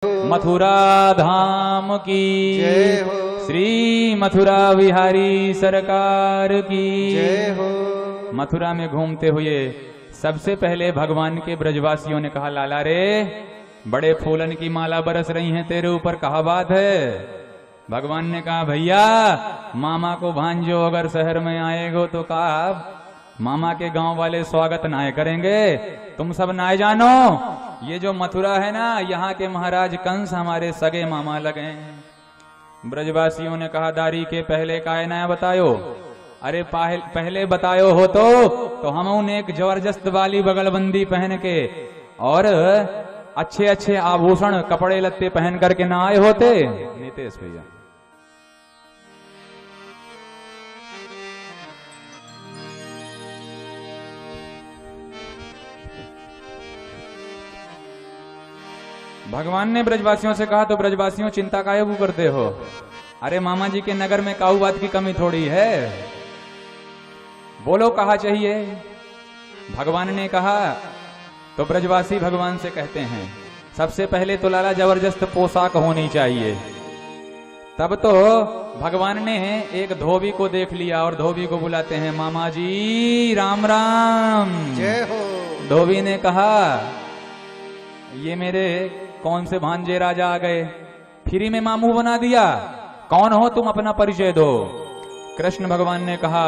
मथुरा धाम की जय हो। श्री मथुरा विहारी सरकार की जय हो। मथुरा में घूमते हुए सबसे पहले भगवान के ब्रजवासियों ने कहा, लाला रे बड़े फूलन की माला बरस रही है तेरे ऊपर, कहा बात है। भगवान ने कहा, भैया मामा को भांजो अगर शहर में आएगो तो कहा मामा के गांव वाले स्वागत नाय करेंगे, तुम सब नाय जानो ये जो मथुरा है ना, यहाँ के महाराज कंस हमारे सगे मामा लगे हैं। ब्रजवासियों ने कहा, दारी के पहले काहे ना बतायो, अरे पहले बतायो हो तो हम उन्हें एक जबरदस्त वाली बगलबंदी पहन के और अच्छे अच्छे आभूषण कपड़े लत्ते पहन करके ना आए होते। नीतेश भैया भगवान ने ब्रजवासियों से कहा, तो ब्रजवासियों चिंता काहे को करते हो, अरे मामा जी के नगर में काऊ बात की कमी थोड़ी है, बोलो कहा चाहिए। भगवान ने कहा, तो ब्रजवासी भगवान से कहते हैं, सबसे पहले तो लाला जबरदस्त पोशाक होनी चाहिए। तब तो भगवान ने एक धोबी को देख लिया और धोबी को बुलाते हैं, मामा जी राम राम। जय हो। धोबी ने कहा, ये मेरे कौन से भांजे राजा आ गए, फ्री में मामू बना दिया, कौन हो तुम, अपना परिचय दो। कृष्ण भगवान ने कहा,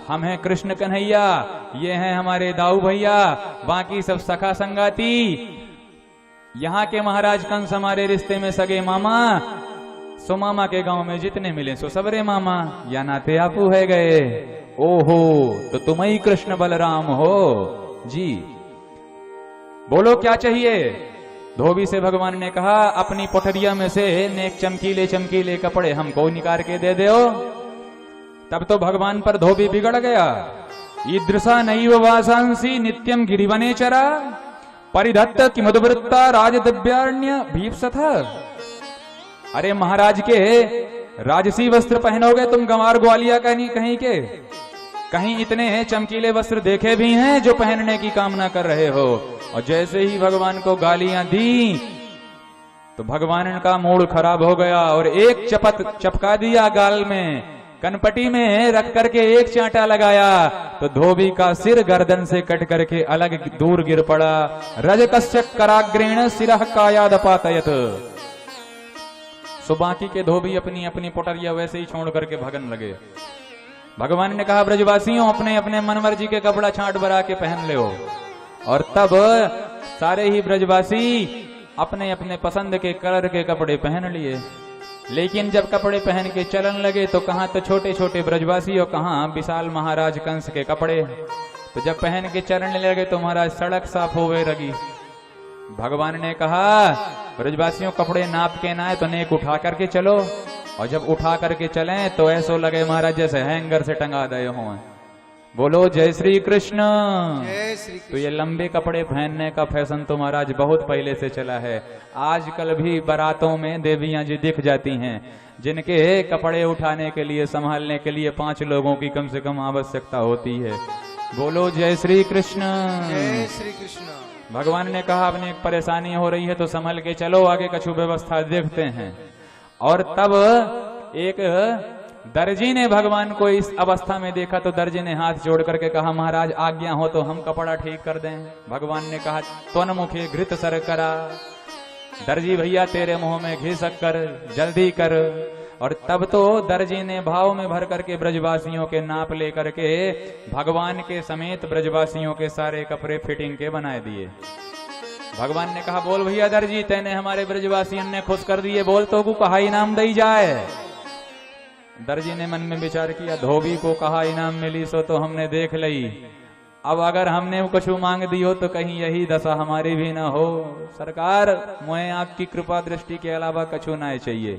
हम हैं कृष्ण कन्हैया, ये हैं हमारे दाऊ भैया, बाकी सब सखा संगाती, यहाँ के महाराज कंस हमारे रिश्ते में सगे मामा, सो मामा के गांव में जितने मिले सो सबरे मामा, या नाते आपू है गए। ओहो, तो तुम ही कृष्ण बलराम हो जी, बोलो क्या चाहिए। धोबी से भगवान ने कहा, अपनी पोठरिया में से नेक चमकीले चमकीले कपड़े हमको निकाल के दे दो। तब तो भगवान पर धोबी बिगड़ गया। ईदृशा नैव वासांसी नित्यम गिरिवने चरा, परिधत्त किमुद्वृत्ता राजदिव्यारण्य भीप्सथ। अरे महाराज के राजसी वस्त्र पहनोगे तुम, गंवार ग्वालिया कहीं के, कहीं इतने चमकीले वस्त्र देखे भी हैं जो पहनने की कामना कर रहे हो। और जैसे ही भगवान को गालियां दी तो भगवान का मूड खराब हो गया और एक चपका दिया गाल में, कनपटी में रख करके एक चांटा लगाया तो धोबी का सिर गर्दन से कट करके अलग दूर गिर पड़ा। रजकस्य कराग्रेण सिरः कायादपातयत। सो बाकी के धोबी अपनी अपनी पोटरिया वैसे ही छोड़ करके भगन लगे। भगवान ने कहा, ब्रजवासियों अपने अपने मनमर्जी के कपड़ा छांट बरा के पहन ले। और तब सारे ही ब्रजवासी अपने अपने पसंद के कलर के कपड़े पहन लिए। लेकिन जब कपड़े पहन के चलन लगे तो कहां तो छोटे छोटे ब्रजवासी और कहां विशाल महाराज कंस के कपड़े। तो जब पहन के चलने लगे तो महाराज सड़क साफ होवे लगी। भगवान ने कहा, ब्रजवासियों कपड़े नाप के ना है तो नेक उठा करके चलो, और जब उठा करके चलें तो ऐसो लगे महाराज जैसे हैंगर से टंगा दे हो। बोलो जय श्री कृष्ण। जय श्री कृष्ण। तो ये लंबे कपड़े पहनने का फैशन तो महाराज बहुत पहले से चला है। आजकल भी बारातों में देवियां जी दिख जाती हैं जिनके कपड़े उठाने के लिए, संभालने के लिए 5 लोगों की कम से कम आवश्यकता होती है। बोलो जय श्री कृष्ण। जय श्री कृष्ण। भगवान ने कहा, अपने एक परेशानी हो रही है तो संभल के चलो, आगे कछु व्यवस्था देखते हैं। और तब एक दर्जी ने भगवान को इस अवस्था में देखा तो दर्जी ने हाथ जोड़ करके कहा, महाराज आज्ञा हो तो हम कपड़ा ठीक कर दें। भगवान ने कहा, त्वन मुखे घृत सर करा, दर्जी भैया तेरे मुंह में घी शक्कर, जल्दी कर। और तब तो दर्जी ने भाव में भर करके ब्रजवासियों के नाप ले करके भगवान के समेत ब्रजवासियों के सारे कपड़े फिटिंग के बनाए दिए। भगवान ने कहा, बोल भैया दर्जी, तेने हमारे ब्रजवासियों ने खुश कर दिए, बोल तो को कहा इनाम दी जाए। दर्जी ने मन में विचार किया, धोबी को कहा इनाम मिली सो तो हमने देख ली, अब अगर हमने कुछ मांग दी हो तो कहीं यही दशा हमारी भी ना हो। सरकार मुझे आपकी कृपा दृष्टि के अलावा कछु ना चाहिए।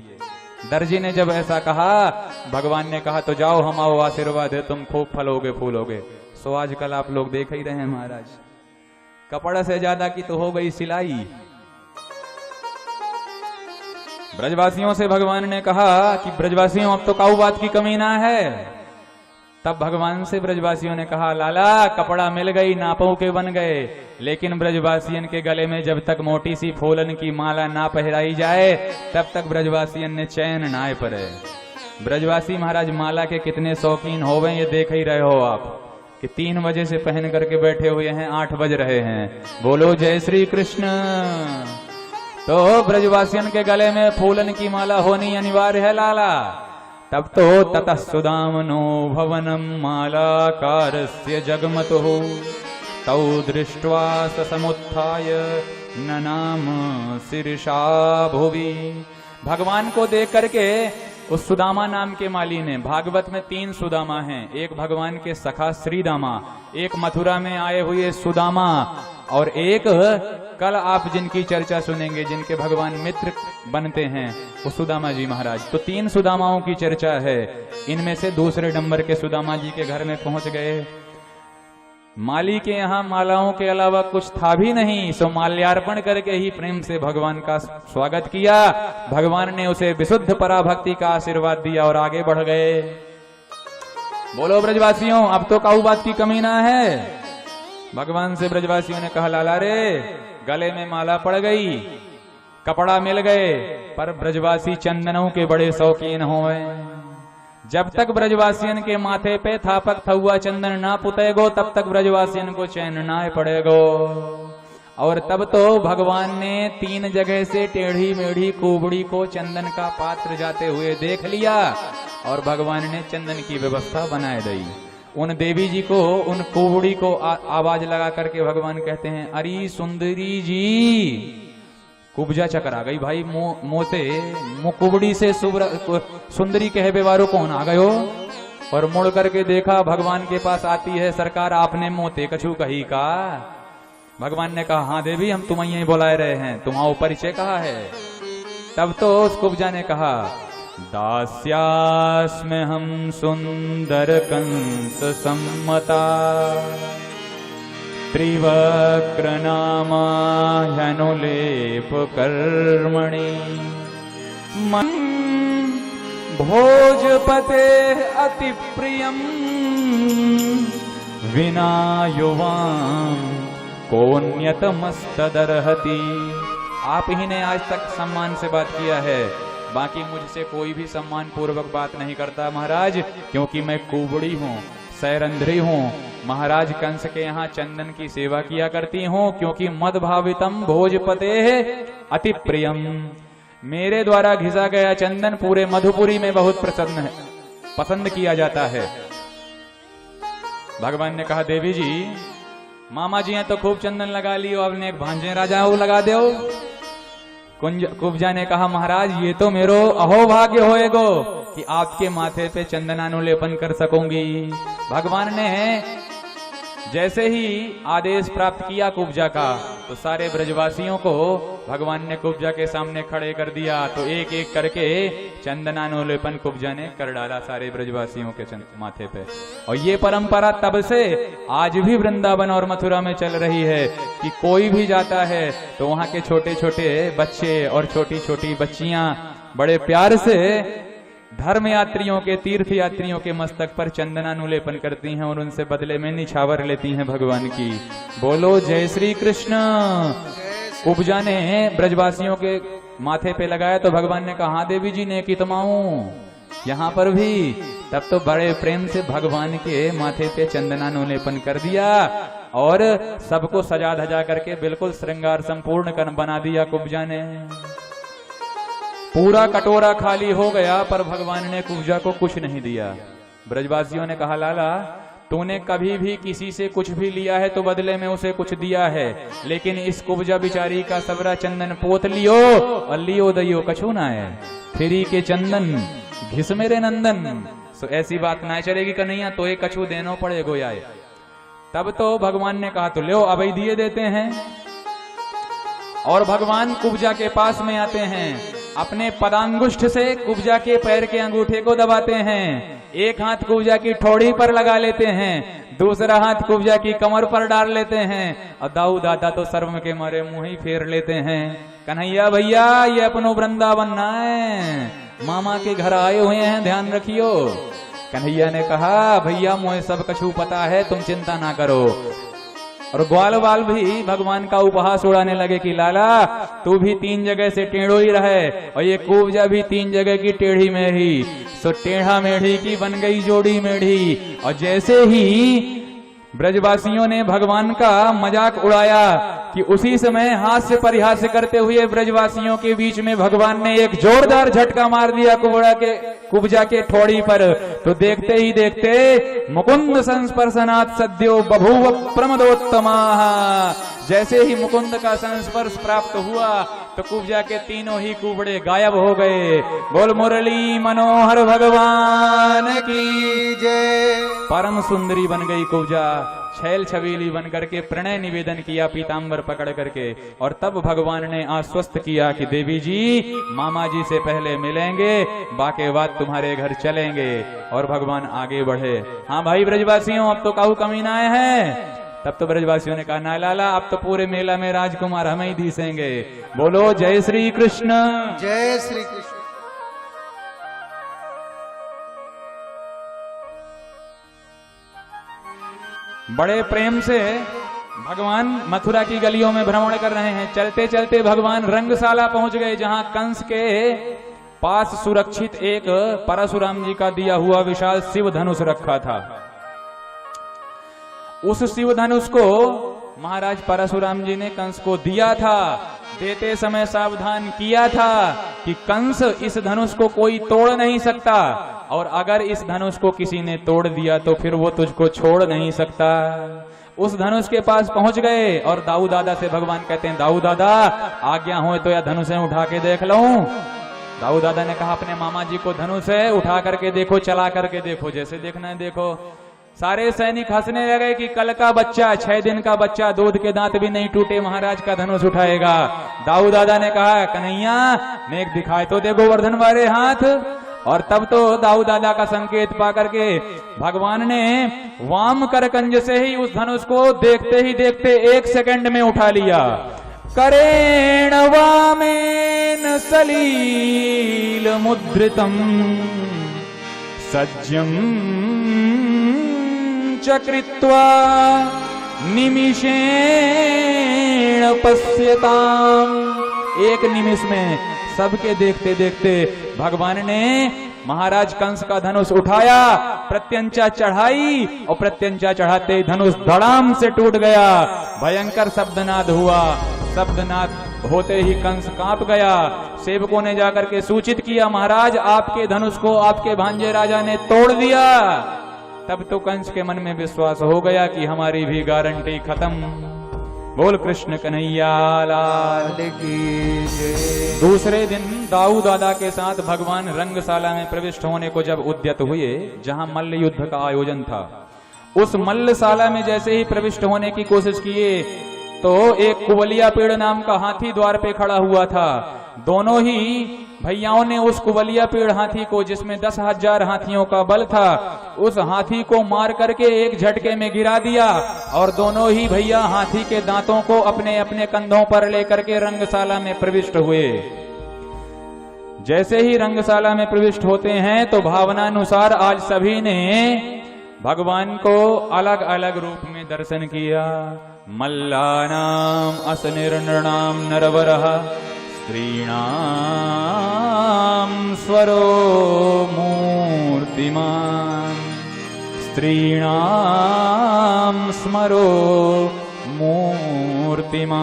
दर्जी ने जब ऐसा कहा, भगवान ने कहा, तो जाओ हम आओ आशीर्वाद है, तुम खूब फलोगे फूलोगे। सो आजकल आप लोग देख ही रहे हैं महाराज, कपड़ा से ज्यादा की तो हो गई सिलाई। ब्रजवासियों से भगवान ने कहा कि ब्रजवासियों अब तो काऊ बात की कमी ना है, तब भगवान से ब्रजवासियों ने कहा, लाला कपड़ा मिल गई, नापों के बन गए, लेकिन ब्रजवासियन के गले में जब तक मोटी सी फूलन की माला ना पहराई जाए तब तक ब्रजवासियन ने चैन ना पड़े। ब्रजवासी महाराज माला के कितने शौकीन हो गए ये देख ही रहे हो आप कि 3 बजे से पहन करके बैठे हुए हैं, 8 बज रहे हैं। बोलो जय श्री कृष्ण। तो ब्रजवासियन के गले में फूलन की माला होनी अनिवार्य है लाला। तब तो ततः सुदामनो भवनम मालाकारस्य जगमतो तौ दृष्ट्वा समुत्थाय ननाम शीर्षा भुवि। भगवान को देख करके उस सुदामा नाम के माली ने, भागवत में 3 सुदामा हैं, एक भगवान के सखा श्रीदामा, एक मथुरा में आए हुए सुदामा, और एक कल आप जिनकी चर्चा सुनेंगे जिनके भगवान मित्र बनते हैं वो सुदामा जी महाराज। तो 3 सुदामाओं की चर्चा है। इनमें से दूसरे नंबर के सुदामा जी के घर में पहुंच गए। माली के यहाँ मालाओं के अलावा कुछ था भी नहीं, सो माल्यार्पण करके ही प्रेम से भगवान का स्वागत किया। भगवान ने उसे विशुद्ध पराभक्ति का आशीर्वाद दिया और आगे बढ़ गए। बोलो ब्रजवासियों, अब तो काऊ बात की कमी ना है। भगवान से ब्रजवासियों ने कहा, लाला रे गले में माला पड़ गई, कपड़ा मिल गए, पर ब्रजवासी चंदनों के बड़े शौकीन हुए। जब तक ब्रजवासियन के माथे पे थापक थुआ चंदन ना पुतेगो तब तक ब्रजवासियन को चैन ना पड़ेगो। और तब तो भगवान ने 3 जगह से टेढ़ी मेढ़ी कुबड़ी को चंदन का पात्र जाते हुए देख लिया और भगवान ने चंदन की व्यवस्था बना दी। उन देवी जी को, उन कुबड़ी को आवाज लगा करके भगवान कहते हैं, अरे सुंदरी जी, कुब्जा चकरा गई भाई, मोते कुबड़ी से सुंदरी कहबे वारो कौन आ गयो। और मुड़ करके देखा, भगवान के पास आती है, सरकार आपने मोते कछु कही का। भगवान ने कहा, हाँ देवी, हम तुम्हें यही बुलाए रहे हैं, तुम्हारा परिचय कहा है। तब तो उस कुब्जा ने कहा, दास्यास्म हम सुंदर कंस सम्मता त्रिवक्र नामा ह्यनुलेप कर्मणि मन भोजपते अति प्रियम विना युवां कोन्यतमस्तदर्हति। आप ही ने आज तक सम्मान से बात किया है, बाकी मुझसे कोई भी सम्मान पूर्वक बात नहीं करता महाराज, क्योंकि मैं कुबड़ी हूँ, सैरंध्री हूँ। महाराज कंस के यहाँ चंदन की सेवा किया करती हूँ, क्योंकि मद भावितम भोजपते अति प्रियम। मेरे द्वारा घिसा गया चंदन पूरे मधुपुरी में बहुत प्रसन्न है, पसंद किया जाता है। भगवान ने कहा, देवी जी, मामा जी हैं तो खूब चंदन लगा लियो, आपने एक भांजे राजा वो लगा दो। कुब्जा ने कहा, महाराज ये तो मेरो अहोभाग्य होएगो कि आपके माथे पे चंदनानुलेपन कर सकूंगी। भगवान ने जैसे ही आदेश प्राप्त किया कुब्जा का, तो सारे ब्रजवासियों को भगवान ने कुब्जा के सामने खड़े कर दिया। तो एक एक करके चंदनानुलेपन कुब्जा ने कर डाला सारे ब्रजवासियों के माथे पे। और ये परंपरा तब से आज भी वृंदावन और मथुरा में चल रही है कि कोई भी जाता है तो वहां के छोटे छोटे बच्चे और छोटी छोटी बच्चियां बड़े प्यार से धर्म यात्रियों के, तीर्थ यात्रियों के मस्तक पर चंदनानुलेपन करती हैं और उनसे बदले में निछावर लेती हैं भगवान की। बोलो जय श्री कृष्ण। कुब्जा ने ब्रजवासियों के माथे पे लगाया तो भगवान ने कहा, हाँ देवी जी ने कितमाऊं यहाँ पर भी। तब तो बड़े प्रेम से भगवान के माथे पे चंदनानुलेपन कर दिया और सबको सजा धजा करके बिल्कुल श्रृंगार संपूर्ण बना दिया कुब्जा ने। पूरा कटोरा खाली हो गया पर भगवान ने कुब्जा को कुछ नहीं दिया। ब्रजवासियों ने कहा, लाला तूने कभी भी किसी से कुछ भी लिया है तो बदले में उसे कुछ दिया है, लेकिन इस कुब्जा बिचारी का सबरा चंदन पोत लियो और लियो दइयो कछु ना है, फिरी के चंदन घिस मेरे नंदन। सो ऐसी बात ना चलेगी कन्हैया, तो ये कछु देनो पड़े गोयाए। तब तो भगवान ने कहा, तो लो अभी दिए देते हैं। और भगवान कुब्जा के पास में आते हैं, अपने पदांगुष्ठ से कुब्जा के पैर के अंगूठे को दबाते हैं, एक हाथ कुब्जा की ठोड़ी पर लगा लेते हैं, दूसरा हाथ कुब्जा की कमर पर डाल लेते हैं और दाऊ दादा तो शर्म के मारे मुंह ही फेर लेते हैं। कन्हैया भैया ये अपनो वृंदावन ना है, मामा के घर आए हुए हैं, ध्यान रखियो। कन्हैया ने कहा भैया मुझे सब कछु पता है, तुम चिंता ना करो। और ग्वाल बाल भी भगवान का उपहास उड़ाने लगे कि लाला तू भी 3 जगह से टेढ़ो ही रहे और ये कुब्जा भी 3 जगह की टेढ़ी मेढ़ी, सो टेढ़ा मेढ़ी की बन गई जोड़ी मेढ़ी। और जैसे ही ब्रजवासियों ने भगवान का मजाक उड़ाया कि उसी समय हास्य परिहास्य करते हुए ब्रजवासियों के बीच में भगवान ने एक जोरदार झटका मार दिया कुब्जा के ठोड़ी पर। तो देखते ही देखते मुकुंद संस्पर्शनात् सद्यो बभूव प्रमदोत्तमा। जैसे ही मुकुंद का संस्पर्श प्राप्त हुआ तो कुब्जा के तीनों ही कुबड़े गायब हो गए। बोल मुरली मनोहर भगवान की जय। परम सुंदरी बन गई कुब्जा, छैल छबीली बन करके प्रणय निवेदन किया पीतांबर पकड़ करके। और तब भगवान ने आश्वस्त किया कि देवी जी मामा जी से पहले मिलेंगे, बाकी बात तुम्हारे घर चलेंगे। और भगवान आगे बढ़े। हाँ भाई ब्रजवासियों, अब तो काहू कमी ना आए हैं। तब तो ब्रजवासियों ने कहा ना लाला, अब तो पूरे मेला में राजकुमार हमें ही दिसेंगे। बोलो जय श्री कृष्ण। जय श्री कृष्ण। बड़े प्रेम से भगवान मथुरा की गलियों में भ्रमण कर रहे हैं। चलते चलते भगवान रंगशाला पहुंच गए, जहां कंस के पास सुरक्षित एक परशुराम जी का दिया हुआ विशाल शिव धनुष रखा था। उस शिव धनुष को महाराज परशुराम जी ने कंस को दिया था। देते समय सावधान किया था कि कंस इस धनुष को कोई तोड़ नहीं सकता, और अगर इस धनुष को किसी ने तोड़ दिया तो फिर वो तुझको छोड़ नहीं सकता। उस धनुष के पास पहुंच गए और दाऊ दादा से भगवान कहते हैं दाऊ दादा आज्ञा हो तो यह धनुष उठा के देख लूं। दाऊ दादा ने कहा अपने मामा जी को धनुष है, उठा करके देखो, चला करके देखो, जैसे देखना है देखो। सारे सैनिक हंसने लगे कि कल का बच्चा, 6 दिन का बच्चा, दूध के दांत भी नहीं टूटे, महाराज का धनुष उठाएगा। दाऊ दादा ने कहा कन्हैया नेक दिखाए तो देखो वर्धन वाले हाथ। और तब तो दाऊ दादा का संकेत पा करके भगवान ने वाम करकंज से ही उस धनुष को देखते ही देखते 1 सेकंड में उठा लिया। करेण वामेन सलील मुद्रितम सज्जम चकृत्वा निमिषेण पश्यताम। 1 निमिष में सबके देखते देखते भगवान ने महाराज कंस का धनुष उठाया, प्रत्यंचा चढ़ाई, और प्रत्यंचा चढ़ाते ही धनुष धड़ाम से टूट गया। भयंकर शब्दनाद हुआ। शब्दनाद होते ही कंस कांप गया। सेवकों ने जाकर के सूचित किया महाराज आपके धनुष को आपके भांजे राजा ने तोड़ दिया। तब तो कंस के मन में विश्वास हो गया कि हमारी भी गारंटी खत्म। बोल कृष्ण कन्हैया लाल की जय। दूसरे दिन दाऊ दादा के साथ भगवान रंगशाला में प्रविष्ट होने को जब उद्यत हुए, जहां मल्ल युद्ध का आयोजन था, उस मल्लशाला में जैसे ही प्रविष्ट होने की कोशिश किए तो एक कुवलिया पेड़ नाम का हाथी द्वार पे खड़ा हुआ था। दोनों ही भैयाओं ने उस कुवलिया पेड़ हाथी को, जिसमें 10,000 हाथियों का बल था, उस हाथी को मार करके एक झटके में गिरा दिया। और दोनों ही भैया हाथी के दांतों को अपने अपने कंधों पर लेकर के रंगशाला में प्रविष्ट हुए। जैसे ही रंगशाला में प्रविष्ट होते हैं तो भावनानुसार आज सभी ने भगवान को अलग अलग रूप में दर्शन किया। मल्लानाम असनिर्नृणाम नरवरः स्त्रीणाम स्वरो मूर्तिमान स्त्रीणाम स्मरो मूर्तिमान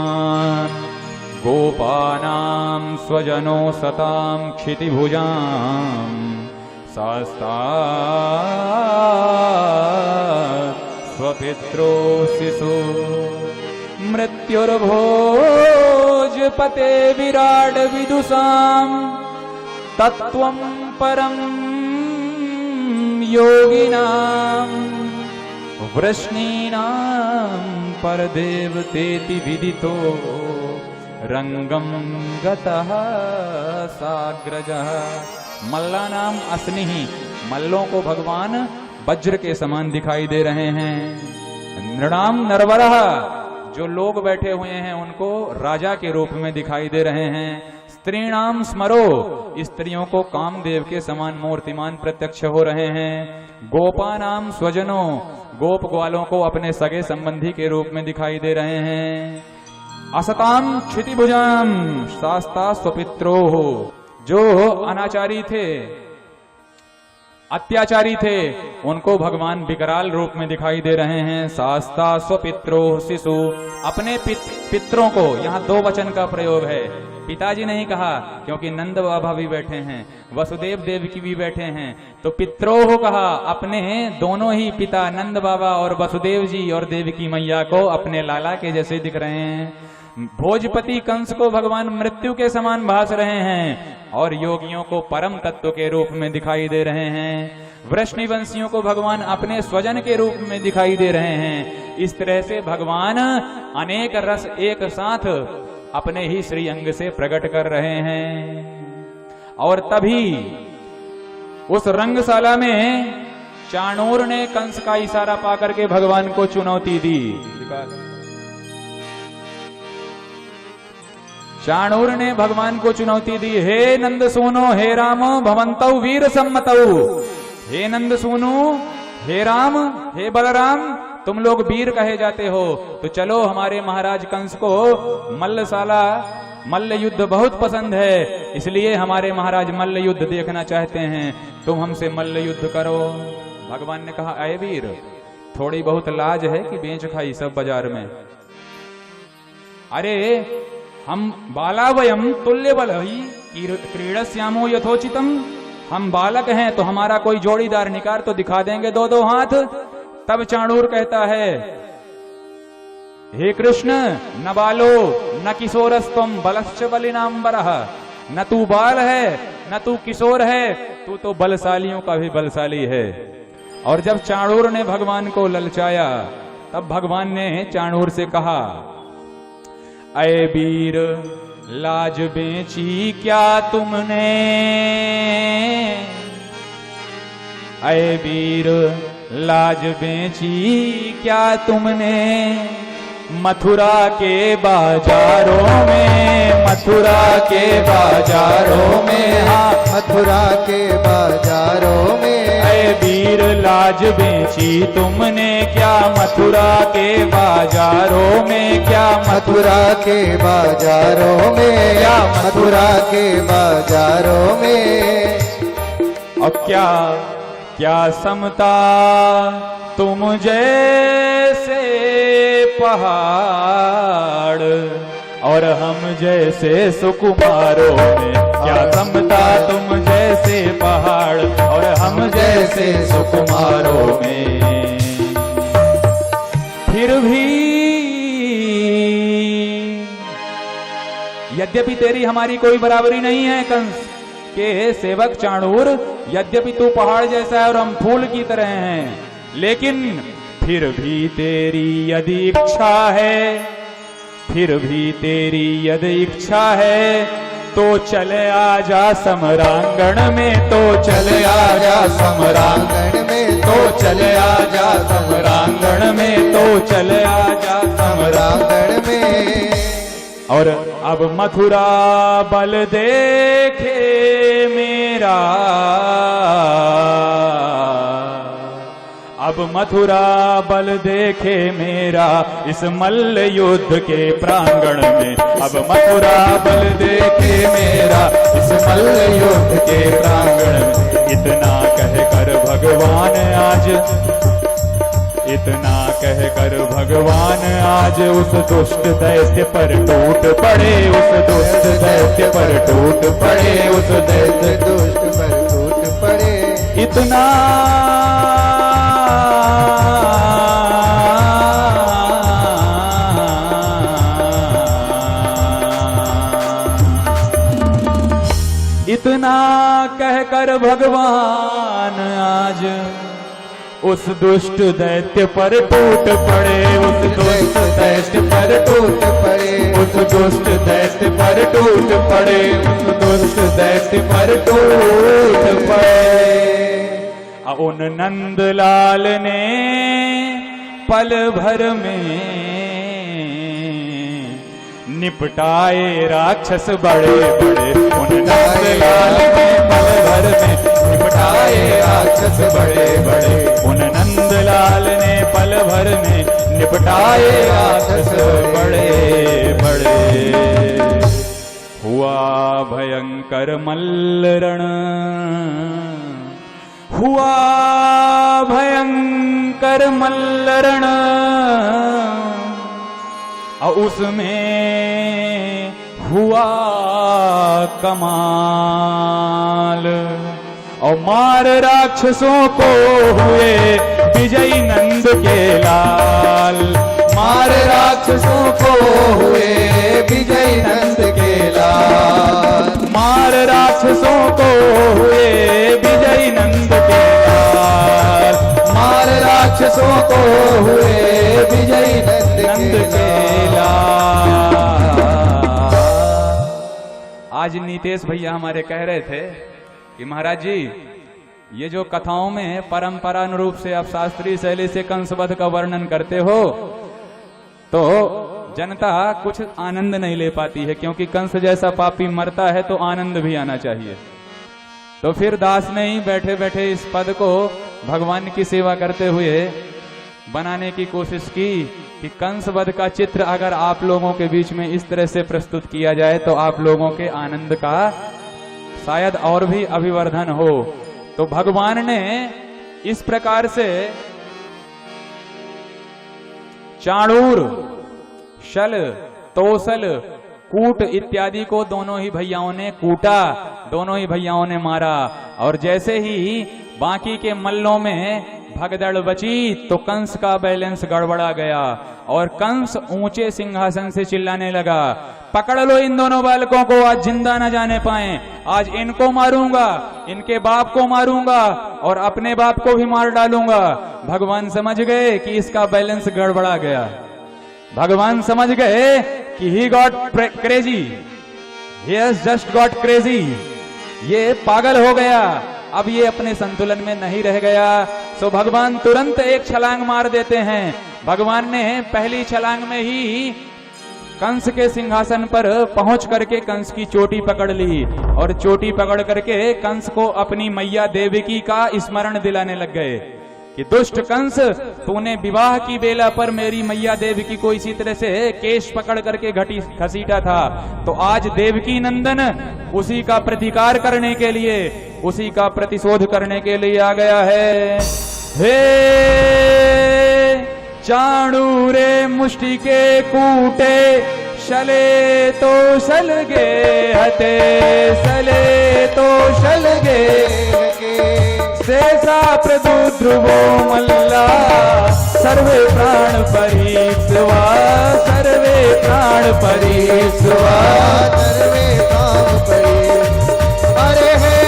गोपानां स्वजनो सतां क्षितिभुजां शास्ता स्वपित्रो शिशु मृत्युर्भोजपते विराड विदुषां तत्त्वं परं योगिनां वृष्णीनां परदेवतेति विदितो रंगम गतः साग्रजः। मल्ला नाम अस्निहि, मल्लों को भगवान वज्र के समान दिखाई दे रहे हैं। नृणाम नरवरः, जो लोग बैठे हुए हैं उनको राजा के रूप में दिखाई दे रहे हैं। स्त्रीणाम स्मरो, स्त्रियों को कामदेव के समान मूर्तिमान प्रत्यक्ष हो रहे हैं। गोपानाम स्वजनो, गोप ग्वालों को अपने सगे संबंधी के रूप में दिखाई दे रहे हैं। असताम क्षितिभुजाम शास्ता स्वपित्रो, जो अनाचारी थे, अत्याचारी थे, उनको भगवान विकराल रूप में दिखाई दे रहे हैं। शास्ता स्वपित्रो शिशु, अपने पितरों को, यहाँ दो वचन का प्रयोग है, पिताजी नहीं कहा क्योंकि नंद बाबा भी बैठे हैं, वसुदेव देवकी भी बैठे हैं, तो पित्रोह कहा, अपने दोनों ही पिता नंद बाबा और वसुदेव जी और देवकी मैया को अपने लाला के जैसे दिख रहे हैं। भोजपति कंस को भगवान मृत्यु के समान भास रहे हैं और योगियों को परम तत्व के रूप में दिखाई दे रहे हैं। वृष्णिवंशियों को भगवान अपने स्वजन के रूप में दिखाई दे रहे हैं। इस तरह से भगवान अनेक रस एक साथ अपने ही श्री अंग से प्रकट कर रहे हैं। और तभी उस रंगशाला में चाणूर ने कंस का इशारा पाकर के भगवान को चुनौती दी। चाणूर ने भगवान को चुनौती दी, हे नंद सोनो, हे राम भवंतौ वीर सम्मतौ, हे नंद सोनो, हे राम, हे बलराम, तुम लोग वीर कहे जाते हो, तो चलो हमारे महाराज कंस को मल्लशाला, मल्ल युद्ध बहुत पसंद है, इसलिए हमारे महाराज मल्ल युद्ध देखना चाहते हैं, तुम हमसे मल्ल युद्ध करो। भगवान ने कहा, अय वीर, थोड़ी बहुत लाज है कि बेच खाई सब बाजार में। अरे हम बाला वयम तुल्य बल क्रीडस्यामो यथोचितम, हम बालक हैं तो हमारा कोई जोड़ीदार निकार तो दिखा देंगे दो दो हाथ। तब चाणूर कहता है, हे कृष्ण, न बालो न किशोरस्तम बलश्च बलिनाम्बरः, न तू बाल है न तू किशोर है, तू तो बलशालियों का भी बलशाली है। और जब चाणूर ने भगवान को ललचाया तब भगवान ने चाणूर से कहा, अय वीर, लाज बेची क्या तुमने, अय वीर, लाज बेची क्या तुमने, मथुरा के बाजारों में, मथुरा के बाजारों में, हाँ मथुरा के बाजारों में, अय वीर, लाज बेची तुमने क्या मथुरा के बाजारों में, क्या मथुरा के बाजारों में, क्या मथुरा के बाजारों में। और क्या क्या समता तुम जैसे पहाड़ और हम जैसे सुकुमारों में, क्या समता तुम जैसे पहाड़ और हम जैसे सुकुमारों में। फिर भी यद्यपि तेरी हमारी कोई बराबरी नहीं है कंस के सेवक चाणूर, यद्यपि तू पहाड़ जैसा है और हम फूल की तरह हैं, लेकिन फिर भी तेरी यदि इच्छा है, फिर भी तेरी यदि इच्छा है, तो चले आजा समरांगण में, तो चले आजा समरांगण में, तो चले आजा समरांगण में, तो चले आजा समरांगण में। और अब मथुरा बल देखे मेरा, अब मथुरा बल देखे मेरा इस मल्ल युद्ध के प्रांगण में, अब मथुरा बल देखे मेरा इस मल्ल युद्ध के प्रांगण में। इतना कहकर भगवान आज, इतना कहकर भगवान आज उस दुष्ट दैत्य पर टूट पड़े, उस दुष्ट दैत्य पर टूट पड़े, उस दैत्य दुष्ट पर टूट पड़े। इतना इतना कहकर भगवान आज उस दुष्ट दैत्य पर टूट पड़े, उस दुष्ट दैत्य पर टूट पड़े, उस दुष्ट दैत्य पर टूट पड़े, उस दुष्ट दैत्य पर टूट पड़े। उन नंदलाल ने पल भर में निपटाए राक्षस बड़े बड़े, नंदलाल ने पल भर में निपटाए राक्षस बड़े बड़े। उन नंदलाल ने पल भर में निपटाए राक्षस बड़े बड़े। हुआ भयंकर मल्लरण, हुआ भयंकर मल्लरण, और उसमें हुआ कमाल। और मार राक्षसों को हुए विजयी नंद के लाल। मार राक्षसों को हुए विजय नंद के लाल। मार राक्षसों को हुए विजयी नंद के लाल। मार राक्षसों को हुए विजय नंद के लाल। आज नीतेश भैया हमारे कह रहे थे कि महाराज जी, ये जो कथाओं में परंपरा अनुरूप से आप शास्त्रीय शैली से कंसवध का वर्णन करते हो, तो जनता कुछ आनंद नहीं ले पाती है, क्योंकि कंस जैसा पापी मरता है तो आनंद भी आना चाहिए। तो फिर दास ने ही बैठे बैठे इस पद को भगवान की सेवा करते हुए बनाने की कोशिश की कि कंसवध का चित्र अगर आप लोगों के बीच में इस तरह से प्रस्तुत किया जाए तो आप लोगों के आनंद का शायद और भी अभिवर्धन हो। तो भगवान ने इस प्रकार से चाणूर, शल, तोसल, कूट इत्यादि को दोनों ही भैयाओं ने कूटा, दोनों ही भैयाओं ने मारा। और जैसे ही बाकी के मल्लों में भगदड़ बची तो कंस का बैलेंस गड़बड़ा गया और कंस ऊंचे सिंहासन से चिल्लाने लगा, पकड़ लो इन दोनों बालकों को, आज जिंदा न जाने पाए। आज इनको मारूंगा, इनके बाप को मारूंगा और अपने बाप को भी मार डालूंगा। भगवान समझ गए कि इसका बैलेंस गड़बड़ा गया। भगवान समझ गए कि he got crazy, he has just got crazy, ये पागल हो गया, अब ये अपने संतुलन में नहीं रह गया। सो भगवान तुरंत एक छलांग मार देते हैं। भगवान ने पहली छलांग में ही कंस के सिंहासन पर पहुंच करके कंस की चोटी पकड़ ली और चोटी पकड़ करके कंस को अपनी मैया देवकी का स्मरण दिलाने लग गए कि दुष्ट कंस, तूने विवाह की बेला पर मेरी मैया देवकी को इसी तरह से केश पकड़ करके घसीटा था, तो आज देवकी नंदन उसी का प्रतिकार करने के लिए, उसी का प्रतिशोध करने के लिए आ गया है। हे चाणूरे मुष्टि के कूटे, शले तो शल गे हते, शले तो शल गे शेषा प्रदु ध्रुवो मल्ला, सर्वे प्राण परीस्वा, सर्वे प्राण परीस्वा, सर्वे प्राण परीस्वा। अरे हे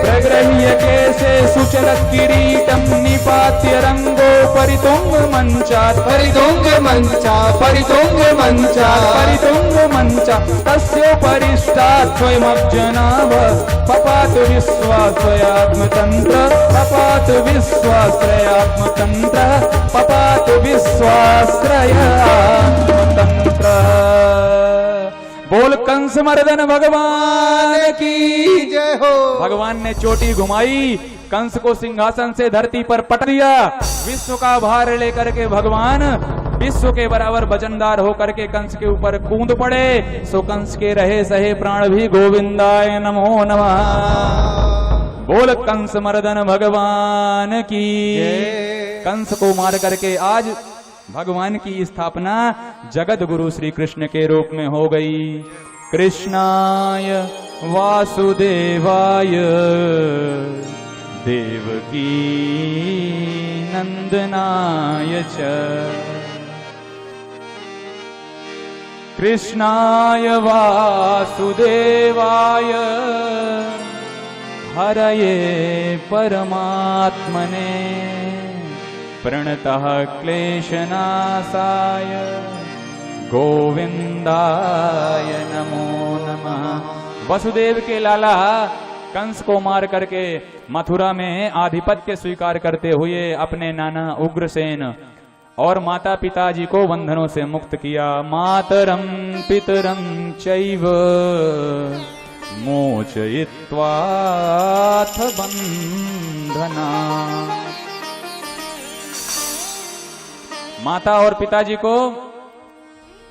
प्रगृह्य केशे सुचलत किरीटम निपात्य रंगो परितुंग मंचात्, परितुंग मंचा, परितुंग मंचा, परितुंग मंचा तस्योपरिष्टात् स्वयमब्जनाभ, पपातु विश्वाश्रयात्मतंत्र, पपातु विश्वाश्रयात्मतंत्र, पपातु विश्वाश्रयात्मतंत्र। बोल कंस मर्दन भगवान की जय हो। भगवान ने चोटी घुमाई, कंस को सिंहासन से धरती पर पट दिया। विश्व का भार लेकर के भगवान विश्व के बराबर वजनदार होकर के कंस के ऊपर कूद पड़े। सो कंस के रहे सहे प्राण भी गोविंदाय नमो नमः। बोल कंस मर्दन भगवान की। कंस को मार करके आज भगवान की स्थापना जगत गुरु श्री कृष्ण के रूप में हो गई। कृष्णाय वासुदेवाय देवकी नंदनाय च, कृष्णाय वासुदेवाय हरये परमात्मने, प्रणतः क्लेशनाशाय गोविंदाय नमो नमः। वसुदेव के लाला कंस को मार करके मथुरा में आधिपत्य स्वीकार करते हुए अपने नाना उग्रसेन और माता पिताजी को बंधनों से मुक्त किया। मातरम पितरम चैव मोचयित्वाथ बंधना। माता और पिताजी को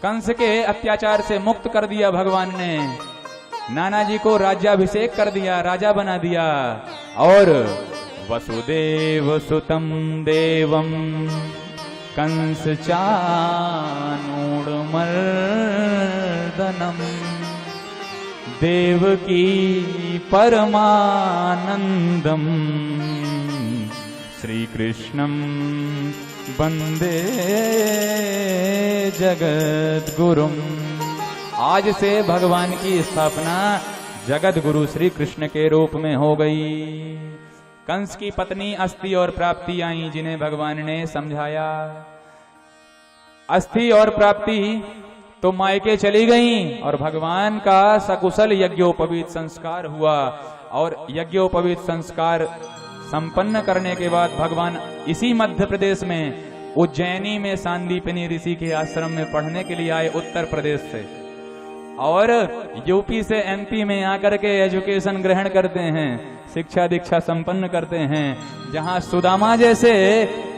कंस के अत्याचार से मुक्त कर दिया भगवान ने। नाना जी को राज्याभिषेक कर दिया, राजा बना दिया। और वसुदेव सुतम देवम कंस चाणूरमर्दनम देवकी परमानंदम श्री कृष्णम वंदे जगद्गुरुम। आज से भगवान की स्थापना जगत गुरु श्री कृष्ण के रूप में हो गई। कंस की पत्नी अस्थि और प्राप्ति आई, जिन्हें भगवान ने समझाया। अस्थि और प्राप्ति तो मायके चली गईं और भगवान का सकुशल यज्ञोपवीत संस्कार हुआ। और यज्ञोपवीत संस्कार संपन्न करने के बाद भगवान इसी मध्य प्रदेश में उज्जैनी में सांदीपनी ऋषि के आश्रम में पढ़ने के लिए आए, उत्तर प्रदेश से। और यूपी से एमपी में आकर के एजुकेशन ग्रहण करते हैं, शिक्षा दीक्षा संपन्न करते हैं। जहां सुदामा जैसे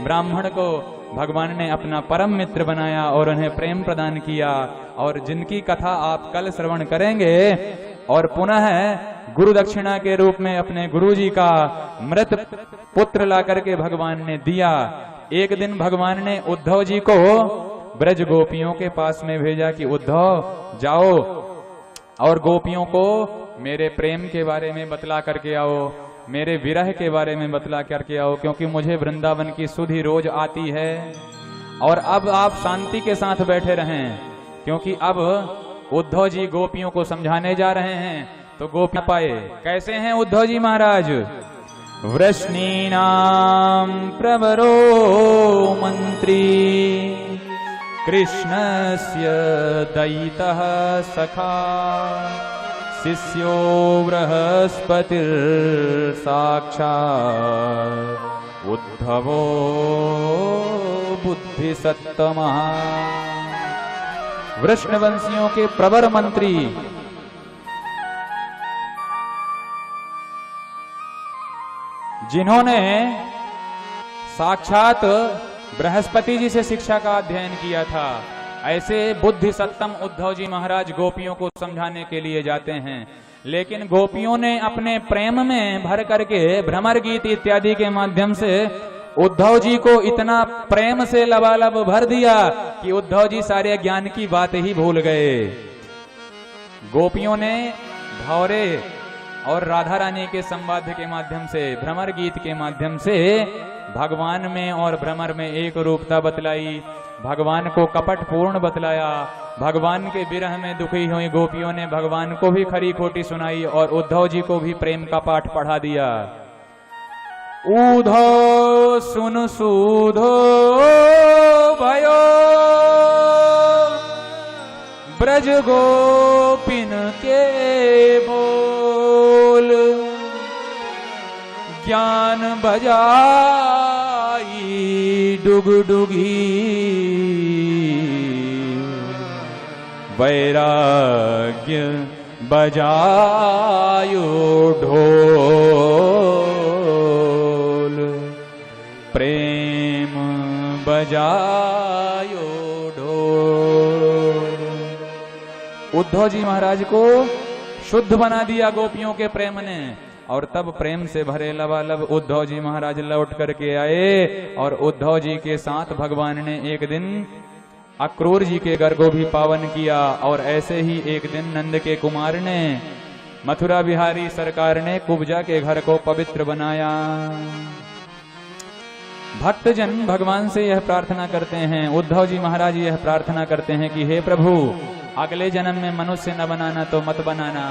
ब्राह्मण को भगवान ने अपना परम मित्र बनाया और उन्हें प्रेम प्रदान किया, और जिनकी कथा आप कल श्रवण करेंगे। और पुनः गुरु दक्षिणा के रूप में अपने गुरुजी का मृत पुत्र ला करके भगवान ने दिया। एक दिन भगवान ने उद्धव जी को ब्रज गोपियों के पास में भेजा कि उद्धव जाओ और गोपियों को मेरे प्रेम के बारे में बतला करके आओ, मेरे विरह के बारे में बतला करके आओ, क्योंकि मुझे वृंदावन की सुधि रोज आती है। और अब आप शांति के साथ बैठे रहें, क्योंकि अब उद्धव जी गोपियों को समझाने जा रहे हैं। तो गोपी पाए कैसे हैं उद्धव जी महाराज? वृष्णीनां प्रवरो मंत्री कृष्णस्य दयितः सखा शिष्यो बृहस्पतिर् साक्षात् उद्धवो बुद्धिसत्तमः। वृष्णवंशियों के प्रवर मंत्री, जिन्होंने साक्षात बृहस्पति जी से शिक्षा का अध्ययन किया था, ऐसे बुद्धि सत्तम उद्धव जी महाराज गोपियों को समझाने के लिए जाते हैं। लेकिन गोपियों ने अपने प्रेम में भर करके भ्रमर गीत इत्यादि के माध्यम से उद्धव जी को इतना प्रेम से लबालब भर दिया कि उद्धव जी सारे ज्ञान की बात ही भूल गए। गोपियों ने भौरे और राधा रानी के संवाद के माध्यम से, भ्रमर गीत के माध्यम से भगवान में और भ्रमर में एक रूपता बतलाई, भगवान को कपट पूर्ण बतलाया। भगवान के विरह में दुखी हुई गोपियों ने भगवान को भी खरी खोटी सुनाई और उद्धव जी को भी प्रेम का पाठ पढ़ा दिया। उद्धव सुन सूधो भयो ब्रज गोपिन के बोल, ज्ञान बजाई डुगडुगी वैराग्य बजायो ढोल, प्रेम बजायो ढोल। उद्धव जी महाराज को शुद्ध बना दिया गोपियों के प्रेम ने। और तब प्रेम से भरे लबालब उद्धव जी महाराज लौट करके आए। और उद्धव जी के साथ भगवान ने एक दिन अक्रूर जी के घर को भी पावन किया। और ऐसे ही एक दिन नंद के कुमार ने, मथुरा बिहारी सरकार ने कुब्जा के घर को पवित्र बनाया। भक्तजन भगवान से यह प्रार्थना करते हैं, उद्धव जी महाराज यह प्रार्थना करते हैं कि हे प्रभु, अगले जन्म में मनुष्य न बनाना तो मत बनाना,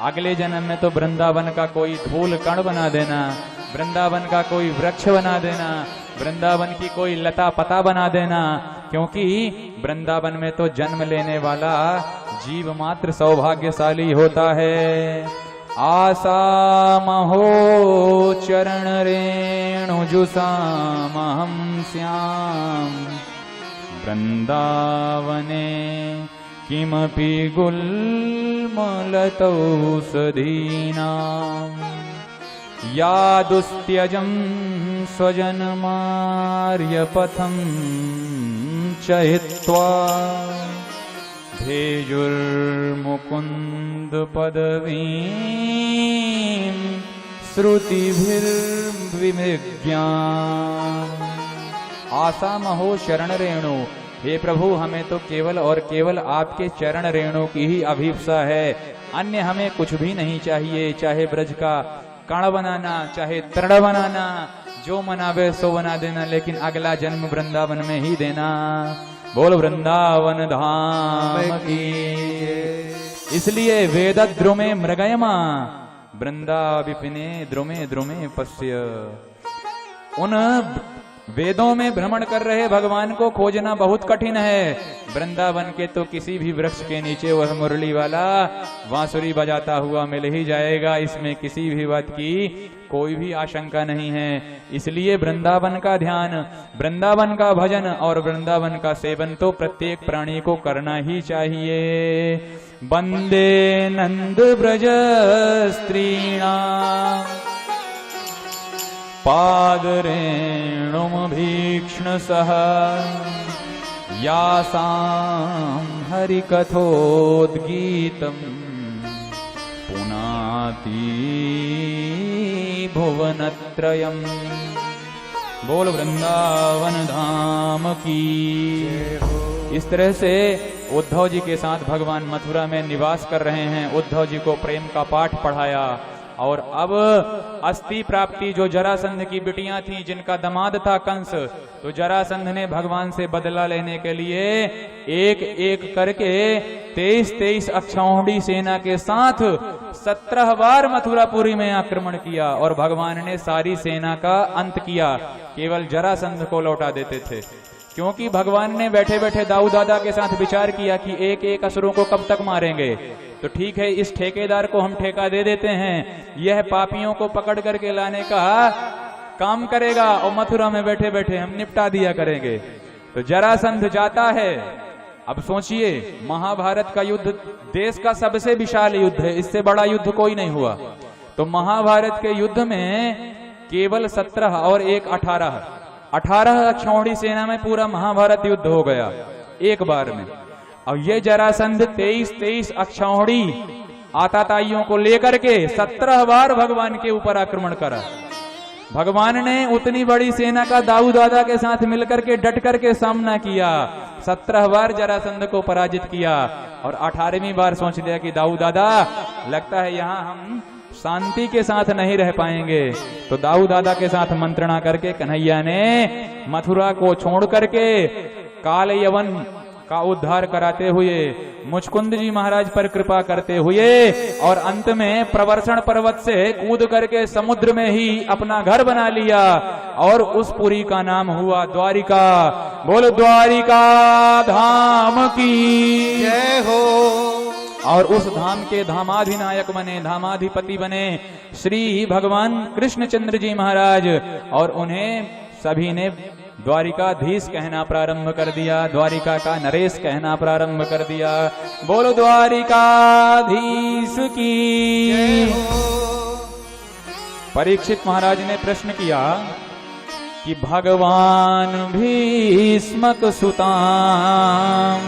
अगले जन्म में तो वृंदावन का कोई धूल कण बना देना, वृंदावन का कोई वृक्ष बना देना, वृंदावन की कोई लता पता बना देना, क्योंकि वृंदावन में तो जन्म लेने वाला जीव मात्र सौभाग्यशाली होता है। आशा महो चरण रेणु जुसामहं श्याम वृन्दावने किमपि गुल्मलतौषधीनाम् यादुस्त्यजं स्वजनमार्यपथं च हित्वा भेजुर्मुकुन्द पदवीं श्रुतिभिर्विमृग्याम्। आशा महो शरण रेणु, हे प्रभु हमें तो केवल और केवल आपके चरण रेणु की ही अभिप्सा है, अन्य हमें कुछ भी नहीं चाहिए। चाहे ब्रज का कण बनाना, चाहे तृण बनाना, जो मनावे सो बना देना, लेकिन अगला जन्म वृंदावन में ही देना। बोल वृंदावन धाम की। इसलिए वेद द्रुमे मृगयमा वृंदा विपिने द्रुमे द्रुमे पश्य। उन वेदों में भ्रमण कर रहे भगवान को खोजना बहुत कठिन है। वृंदावन के तो किसी भी वृक्ष के नीचे वह मुरली वाला बांसुरी बजाता हुआ मिल ही जाएगा, इसमें किसी भी बात की कोई भी आशंका नहीं है। इसलिए वृंदावन का ध्यान, वृंदावन का भजन और वृंदावन का सेवन तो प्रत्येक प्राणी को करना ही चाहिए। वंदे नंद ब्रज स्त्रीणाम् पादरेणुमभीक्ष्ण सह यासां हरिकथोद्गीतं पुनाति भुवनत्रयम्। बोल वृंदावन धाम की। इस तरह से उद्धव जी के साथ भगवान मथुरा में निवास कर रहे हैं। उद्धव जी को प्रेम का पाठ पढ़ाया और अब अस्थि प्राप्ति जो जरासंध की बिटियां थीं, जिनका दामाद था कंस, तो जरासंध ने भगवान से बदला लेने के लिए एक एक करके 23 अक्षौहिणी सेना के साथ 17 बार मथुरापुरी में आक्रमण किया और भगवान ने सारी सेना का अंत किया, केवल जरासंध को लौटा देते थे। क्योंकि भगवान ने बैठे बैठे दाऊ दादा के साथ विचार किया कि एक एक असुरों को कब तक मारेंगे, तो ठीक है इस ठेकेदार को हम ठेका दे देते हैं, यह पापियों को पकड़ करके लाने का काम करेगा और मथुरा में बैठे बैठे हम निपटा दिया करेंगे। तो जरासंध जाता है। अब सोचिए, महाभारत का युद्ध देश का सबसे विशाल युद्ध है, इससे बड़ा युद्ध कोई नहीं हुआ। तो महाभारत के युद्ध में केवल 17 और एक 18 अक्षौहिणी सेना में पूरा महाभारत युद्ध हो गया एक बार में। और ये जरासंध 23 अक्षौहिणी आताताइयों को लेकर के 17 बार भगवान के ऊपर आक्रमण करा। भगवान ने उतनी बड़ी सेना का दाऊ दादा के साथ मिलकर के डट करके सामना किया, 17 बार जरासंध को पराजित किया और 18वीं बार सोच लिया कि दाऊ दादा लगता है यहाँ हम शांति के साथ नहीं रह पाएंगे। तो दाऊ दादा के साथ मंत्रणा करके कन्हैया ने मथुरा को छोड़ करके काल यवन का उद्धार कराते हुए मुचकुंद जी महाराज पर कृपा करते हुए और अंत में प्रवर्षण पर्वत से कूद करके समुद्र में ही अपना घर बना लिया और उस पुरी का नाम हुआ द्वारिका। बोलो द्वारिका धाम की जय हो। और उस धाम के धामाधिनायक बने, धामाधिपति बने श्री भगवान कृष्णचंद्र जी महाराज, और उन्हें सभी ने द्वारिकाधीश कहना प्रारंभ कर दिया, द्वारिका का नरेश कहना प्रारंभ कर दिया। बोलो द्वारिकाधीश की। परीक्षित महाराज ने प्रश्न किया कि भगवान भीष्मक सुतां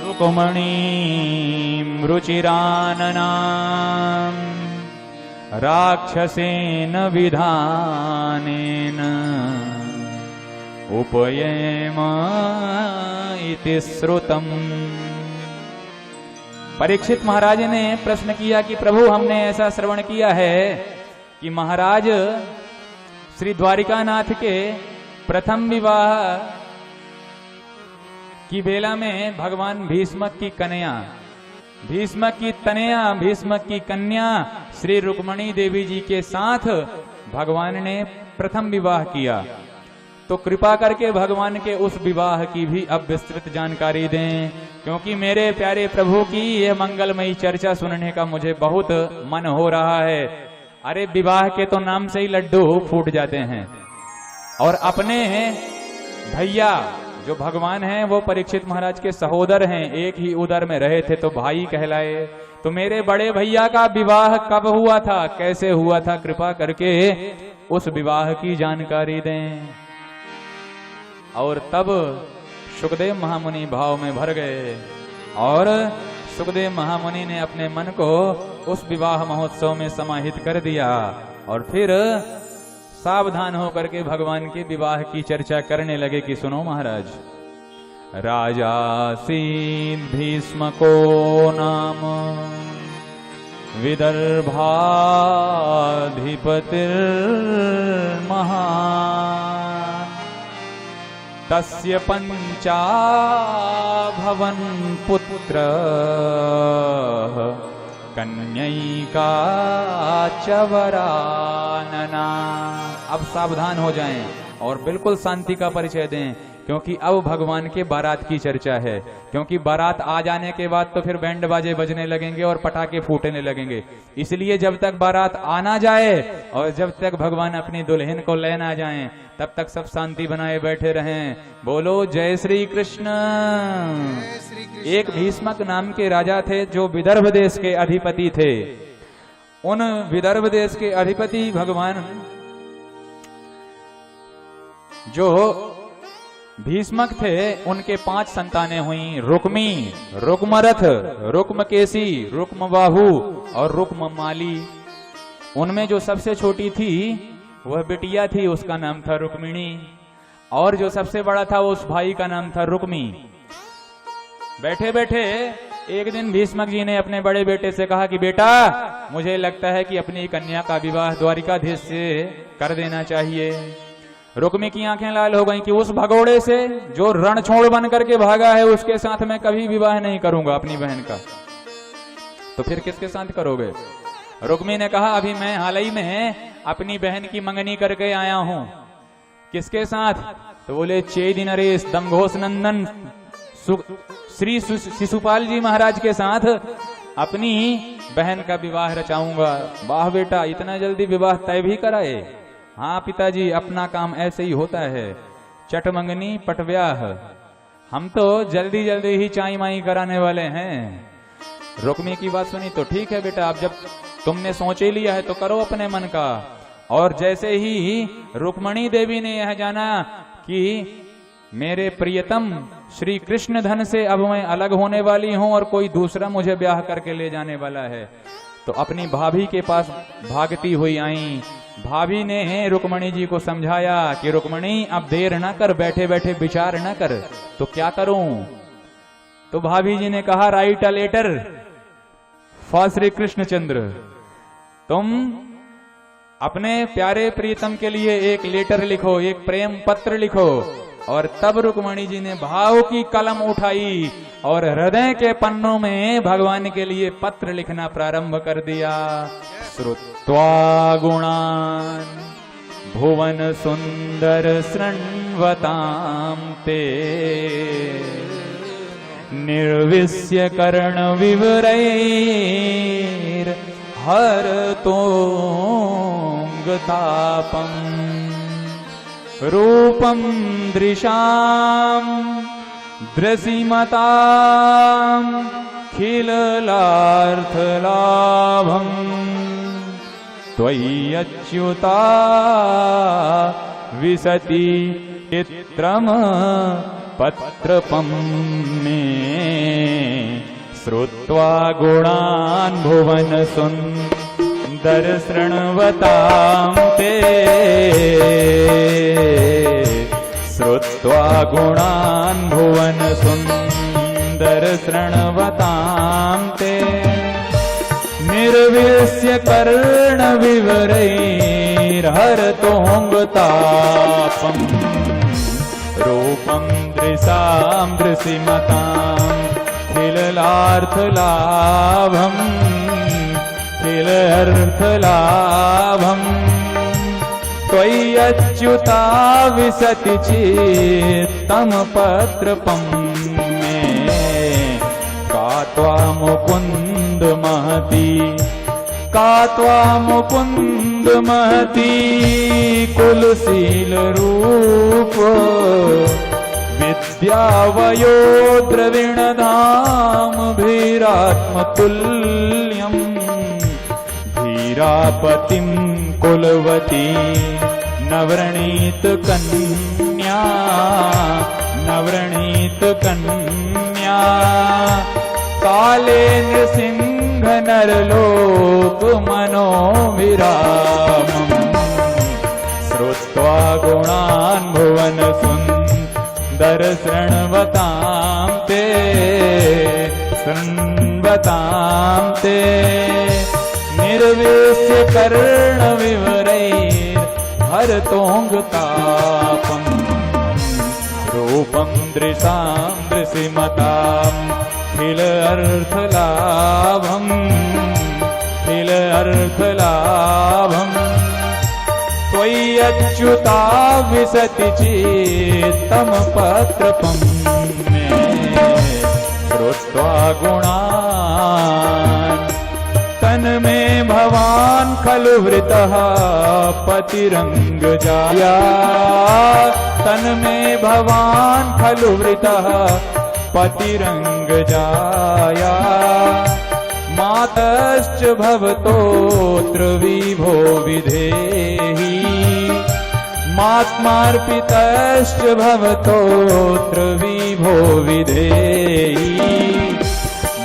रुक्मणीं रुचिराननां राक्षसेन विधानेन उपयेम इति श्रुतम्। परीक्षित महाराज ने प्रश्न किया कि प्रभु हमने ऐसा श्रवण किया है कि महाराज श्री द्वारिकानाथ के प्रथम विवाह की बेला में भगवान भीष्मक की कन्या, भीष्मक की तनया, भीष्मक की कन्या श्री रुक्मणी देवी जी के साथ भगवान ने प्रथम विवाह किया। तो कृपा करके भगवान के उस विवाह की भी अब विस्तृत जानकारी दें, क्योंकि मेरे प्यारे प्रभु की यह मंगलमयी चर्चा सुनने का मुझे बहुत मन हो रहा है। अरे विवाह के तो नाम से ही लड्डू फूट जाते हैं। और अपने भैया जो भगवान हैं वो परीक्षित महाराज के सहोदर हैं, एक ही उदर में रहे थे तो भाई कहलाए। तो मेरे बड़े भैया का विवाह कब हुआ था, कैसे हुआ था, कृपा करके उस विवाह की जानकारी दें। और तब सुखदेव महामुनि भाव में भर गए और सुखदेव महामुनि ने अपने मन को उस विवाह महोत्सव में समाहित कर दिया और फिर सावधान होकर के भगवान के विवाह की चर्चा करने लगे कि सुनो महाराज, राजा सीन भीष्म को नाम विदर्भाधिपतिर्महान् तस्य पंचा भवन पुत्र कन्यैका चवरानना। अब सावधान हो जाएं और बिल्कुल शांति का परिचय दें, क्योंकि अब भगवान के बारात की चर्चा है। क्योंकि बारात आ जाने के बाद तो फिर बैंड बाजे बजने लगेंगे और पटाखे फूटने लगेंगे, इसलिए जब तक बारात आ ना जाए और जब तक भगवान अपनी दुल्हन को ले ना जाएं, तब तक सब शांति बनाए बैठे रहें। बोलो जय श्री कृष्ण। एक भीष्मक नाम के राजा थे जो विदर्भ देश के अधिपति थे। उन विदर्भ देश के अधिपति भगवान जो भीष्मक थे, उनके 5 संतानें हुई। रुक्मी, रुक्मरथ, रुक्मकेशी, रुक्मबाहु और रुक्ममाली। उनमें जो सबसे छोटी थी वह बिटिया थी, उसका नाम था रुक्मिणी। और जो सबसे बड़ा था उस भाई का नाम था रुक्मी। बैठे बैठे एक दिन भीष्मक जी ने अपने बड़े बेटे से कहा कि बेटा, मुझे लगता है कि अपनी कन्या का विवाह द्वारिकाधीश से कर देना चाहिए। रुक्मी की आंखें लाल हो गईं कि उस भगोड़े से जो रणछोड़ बन करके भागा है उसके साथ मैं कभी विवाह नहीं करूंगा अपनी बहन का। तो फिर किसके साथ करोगे? रुक्मी ने कहा अभी मैं हाल ही में अपनी बहन की मंगनी करके आया हूं। किसके साथ? तो बोले चेदि नरेश दमघोष नंदन श्री शिशुपाल जी महाराज के साथ अपनी बहन का विवाह रचाऊंगा। वाह बेटा, इतना जल्दी विवाह तय भी कराए? हाँ पिताजी, अपना काम ऐसे ही होता है, चट मंगनी पट ब्याह। हम तो जल्दी जल्दी ही चाई माई कराने वाले हैं। रुक्मी की बात सुनी तो ठीक है बेटा, अब जब तुमने सोच ही लिया है तो करो अपने मन का। और जैसे ही रुक्मणी देवी ने यह जाना कि मेरे प्रियतम श्री कृष्ण धन से अब मैं अलग होने वाली हूं और कोई दूसरा मुझे ब्याह करके ले जाने वाला है, तो अपनी भाभी के पास भागती हुई आई। भाभी ने रुक्मणी जी को समझाया कि रुक्मणी अब देर ना कर, बैठे बैठे विचार ना कर, तो क्या करूं? तो भाभी जी ने कहा write a letter for Shri Krishnachandra, तुम अपने प्यारे प्रीतम के लिए एक लेटर लिखो, एक प्रेम पत्र लिखो। और तब रुक्मणी जी ने भाव की कलम उठाई और हृदय के पन्नों में भगवान के लिए पत्र लिखना प्रारंभ कर दिया। श्रुत्वा गुणान भुवन सुंदर शृण्वतां ते निर्विश्य कर्ण विवरैर हरतोंगतापम् रूपं दृशां दृशिमतां खिललार्थलाभं त्वय्यच्युता विशति चित्रम पत्रपं मे श्रुत्वा गुणान् भुवन सुंदर शृण्वतां ते श्रुत्वा गुणान् भुवन सुंदर शृण्वतां ते निर्विश्य कर्ण विवरैर्हरतोंगतापम् रूपं दृशां दृशिमतां खिललार्थलाभम् खिलार्थलाभम् त्वय्यच्युता विशति चित्तं पत्रपं मे का त्वा मुकुन्द महती का त्वा मुकुन्द महती कुलशील रूप विद्या द्यावयो द्रविणधामभिरात्मतुल्यम् धीरापतिं कुलवती नवरणीत कन्या नवरणीत कन्या काले नृसिंह नरलोक मनोविरामम् श्रुत्वा गुणान् भुवन सुन्दर शृण्वतां ते शृण्वतां ते निर्विश्य कर्णविवरैर्हरतोऽङ्गतापम् रूपं दृशां दृशिमताम् खिल अर्थलाभम् खिल अर्थलाभम् त्वय्यच्युता विशति चित्तम् पत्रपम् मे श्रुत्वा गुणान् तन्मे भवान् खलु वृतः पतिरङ्गजाया तन्मे भवान् खलु वृतः पतिरङ्गजाया मातश्च भवतोऽत्र विभो विधेहि मात्मार्पितश्च भवतोऽत्र विभो विधेहि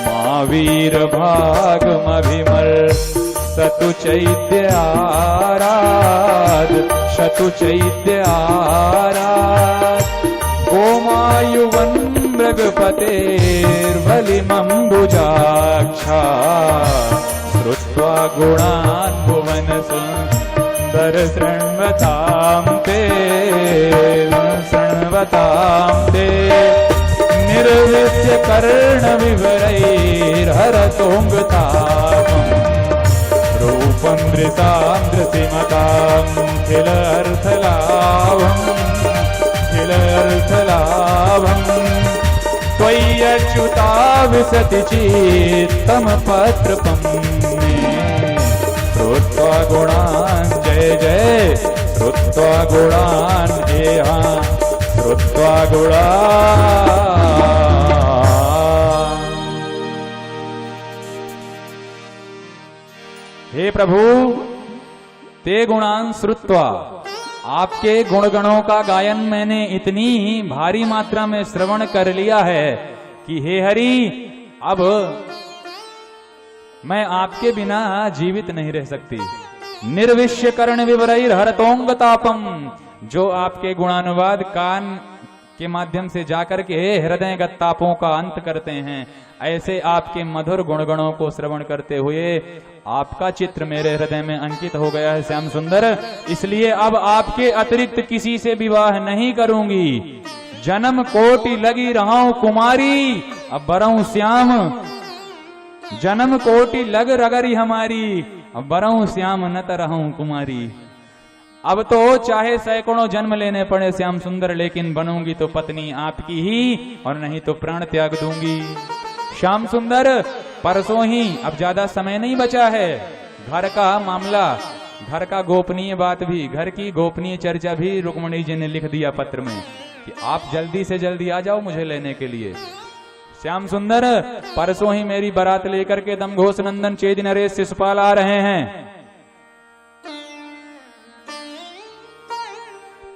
मा वीरभागमभिमर्शतु चैद्याराद शतु चैद्याराद गोमायुवन् मृगपतेर्बलिमम्बुजाक्षा श्रुत्वा गुणान् भुवन सुन्दर शृण्वतां ते निर्विश्य कर्णविवरैर्हरतोऽङ्गतापम् रूपं दृशां दृशिमतां खिल अर्थलाभम् खिल अर्थलाभम् त्वय्यच्युता विशति चित्तम् पत्रपम् मे श्रुत्वा गुणान् जय जय श्रुत्वा गुणान् हेहा श्रुत्वा गुणान्। हे प्रभु ते गुणान् श्रुत्वा आपके गुणगणों का गायन मैंने इतनी भारी मात्रा में श्रवण कर लिया है कि हे हरि अब मैं आपके बिना जीवित नहीं रह सकती। निर्विश्य कर्ण विवरैर हरतोंगतापम जो आपके गुणानुवाद कान के माध्यम से जाकर के हृदय गत्तापों का अंत करते हैं, ऐसे आपके मधुर गुणगणों को श्रवण करते हुए आपका चित्र मेरे हृदय में अंकित हो गया है श्याम सुंदर। इसलिए अब आपके अतिरिक्त किसी से विवाह नहीं करूंगी। जन्म कोटि लगी रहूं कुमारी अब बरऊं श्याम, जन्म कोटि लग रगरी हमारी अब बरऊं श्याम न तरहूं कुमारी। अब तो चाहे सैकड़ों जन्म लेने पड़े श्याम सुंदर, लेकिन बनूंगी तो पत्नी आपकी ही और नहीं तो प्राण त्याग दूंगी। श्याम सुंदर परसों ही, अब ज्यादा समय नहीं बचा है, घर का मामला, घर का गोपनीय बात भी, घर की गोपनीय चर्चा भी रुक्मणी जी ने लिख दिया पत्र में कि आप जल्दी से जल्दी आ जाओ मुझे लेने के लिए। श्याम सुंदर परसों ही मेरी बारात लेकर के दमघोष नंदन चेदि नरेश शिशुपाल आ रहे हैं,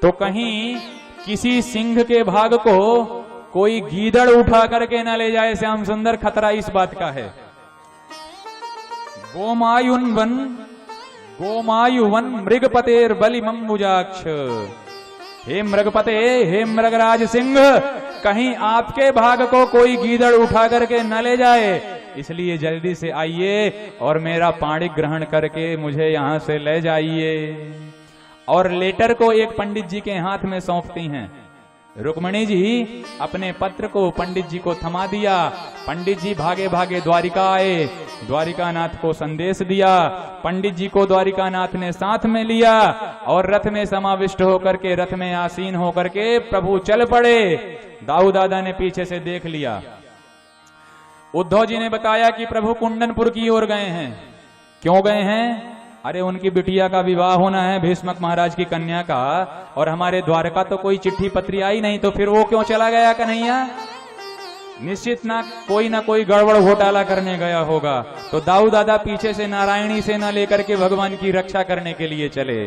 तो कहीं किसी सिंह के भाग को कोई गीदड़ उठा करके न ले जाए श्याम सुंदर, खतरा इस बात का है। गोमायुवन मृगपतेर बलिमम्बुजाक्ष, हे मृगपते, हे मृगराज सिंह, कहीं आपके भाग को कोई गीदड़ उठा करके न ले जाए, इसलिए जल्दी से आइए और मेरा पाणी ग्रहण करके मुझे यहां से ले जाइए। और लेटर को एक पंडित जी के हाथ में सौंपती हैं। रुक्मणी जी अपने पत्र को पंडित जी को थमा दिया। पंडित जी भागे भागे द्वारिका आए, द्वारिकानाथ को संदेश दिया। पंडित जी को द्वारिकानाथ ने साथ में लिया और रथ में समाविष्ट होकर के, रथ में आसीन होकर के प्रभु चल पड़े। दाऊ दादा ने पीछे से देख लिया। उद्धव जी ने बताया कि प्रभु कुंडनपुर की ओर गए हैं। क्यों गए हैं? अरे उनकी बिटिया का विवाह होना है भीष्मक महाराज की कन्या का, और हमारे द्वारका तो कोई चिट्ठी पत्री आई नहीं, तो फिर वो क्यों चला गया कन्हैया? निश्चित ना कोई गड़बड़ घोटाला करने गया होगा। तो दाऊ दादा पीछे से नारायणी सेना लेकर के भगवान की रक्षा करने के लिए चले।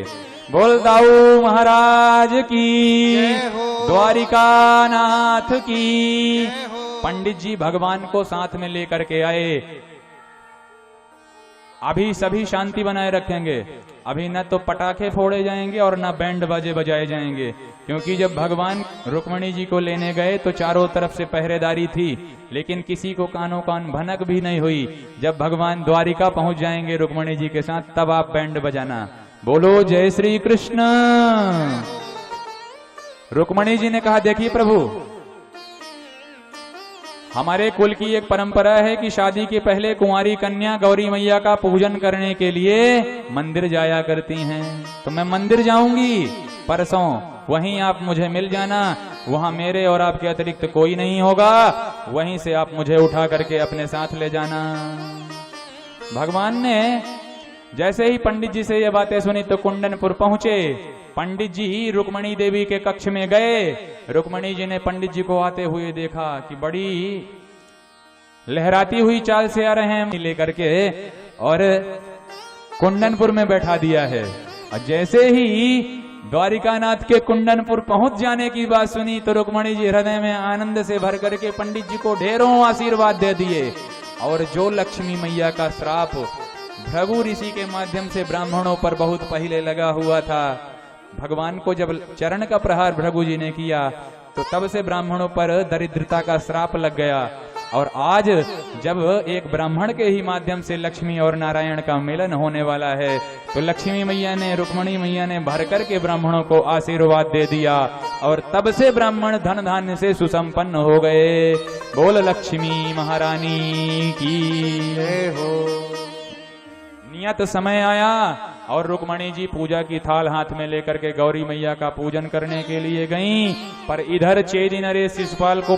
बोल दाऊ महाराज की, जय हो। द्वारिका नाथ की। जय हो। पंडित जी भगवान को साथ में लेकर के आए। अभी सभी शांति बनाए रखेंगे, अभी न तो पटाखे फोड़े जाएंगे और न बैंड बाजे बजाए जाएंगे, क्योंकि जब भगवान रुक्मणी जी को लेने गए तो चारों तरफ से पहरेदारी थी, लेकिन किसी को कानों कान भनक भी नहीं हुई। जब भगवान द्वारिका पहुंच जाएंगे रुक्मणी जी के साथ, तब आप बैंड बजाना। बोलो जय श्री कृष्ण। रुक्मणी जी ने कहा, देखिए प्रभु, हमारे कुल की एक परंपरा है कि शादी के पहले कुंवारी कन्या गौरी मैया का पूजन करने के लिए मंदिर जाया करती हैं। तो मैं मंदिर जाऊंगी परसों, वहीं आप मुझे मिल जाना। वहां मेरे और आपके अतिरिक्त कोई नहीं होगा, वहीं से आप मुझे उठा करके अपने साथ ले जाना। भगवान ने जैसे ही पंडित जी से ये बातें सुनी तो कुंडनपुर पहुंचे। पंडित जी रुक्मणी देवी के कक्ष में गए। रुक्मणी जी ने पंडित जी को आते हुए देखा कि बड़ी लहराती हुई चाल से आ रहे हैं, लेकर के और कुंडनपुर में बैठा दिया है। और जैसे ही द्वारिकानाथ के कुंडनपुर पहुंच जाने की बात सुनी तो रुक्मणी जी हृदय में आनंद से भर करके पंडित जी को ढेरों आशीर्वाद दे दिए। और जो लक्ष्मी मैया का श्राप भृगु ऋषि के माध्यम से ब्राह्मणों पर बहुत पहले लगा हुआ था, भगवान को जब चरण का प्रहार भृगु जी ने किया तो तब से ब्राह्मणों पर दरिद्रता का श्राप लग गया। और आज जब एक ब्राह्मण के ही माध्यम से लक्ष्मी और नारायण का मिलन होने वाला है, तो लक्ष्मी मैया ने, रुक्मणी मैया ने भर करके ब्राह्मणों को आशीर्वाद दे दिया, और तब से ब्राह्मण धन धान्य से सुसंपन्न हो गए। बोल लक्ष्मी महारानी की जय हो। नियत समय आया और रुक्मणी जी पूजा की थाल हाथ में लेकर के गौरी मैया का पूजन करने के लिए गईं, पर इधर चेदी नरेश शिशुपाल को